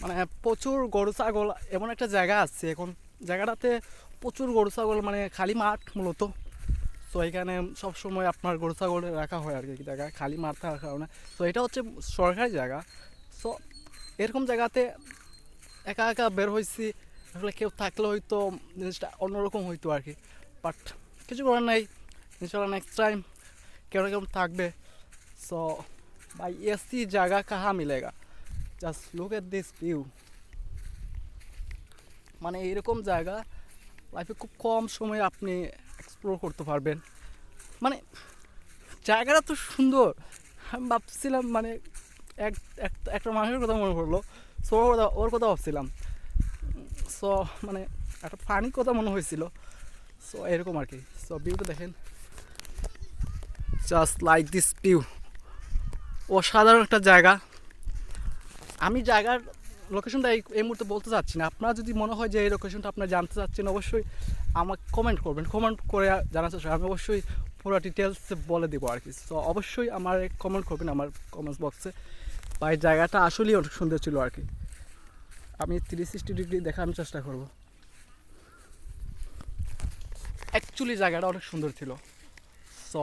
মানে প্রচুর গরু ছাগল, এমন একটা জায়গা আছে এখন জায়গাটাতে প্রচুর গরু ছাগল, মানে খালি মাঠ মূলত। সো এখানে সবসময় আপনার গরু ছাগল রাখা হয় আর কি জায়গায়, খালি মাঠ থাকার কারণে। তো এটা হচ্ছে সরকারি জায়গা। সো এরকম জায়গাতে একা একা বের হয়েছি, আসলে কেউ থাকলে হয়তো জিনিসটা অন্যরকম হইতো আর কি। বাট কিছু করার নাই, ইনশাল্লাহ নেক্সট টাইম কেউ না কেউ থাকবে। সো ভাই ऐसी जगह कहाँ मिलेगा, just look at this view. মানে এইরকম জায়গা লাইফে খুব কম সময়ে আপনি এক্সপ্লোর করতে পারবেন। মানে জায়গাটা তো সুন্দর, আমি ভাবছিলাম মানে এক একটা মানুষের কথা মনে পড়লো। সো ওর কথা ভাবছিলাম। সো মানে একটা ফানি কথা মনে হয়েছিল। সো এরকম আর কি। সো ভিউটা দেখেন, জাস্ট লাইক দিস ভিউ। অসাধারণ একটা জায়গা। আমি জায়গার লোকেশনটা এই মুহূর্তে বলতে চাচ্ছি না। আপনারা যদি মনে হয় যে এই লোকেশনটা আপনারা জানতে চাচ্ছেন, অবশ্যই আমাকে কমেন্ট করবেন। কমেন্ট করে জানার চেষ্টা, আমি অবশ্যই পুরো ডিটেলসে বলে দেবো আর কি। সো অবশ্যই আমার কমেন্ট করবেন আমার কমেন্টস বক্সে। বা এই জায়গাটা আসলেই অনেক সুন্দর ছিল আর কি। আমি 360 ডিগ্রি দেখানোর চেষ্টা করব। অ্যাকচুয়ালি জায়গাটা অনেক সুন্দর ছিল। সো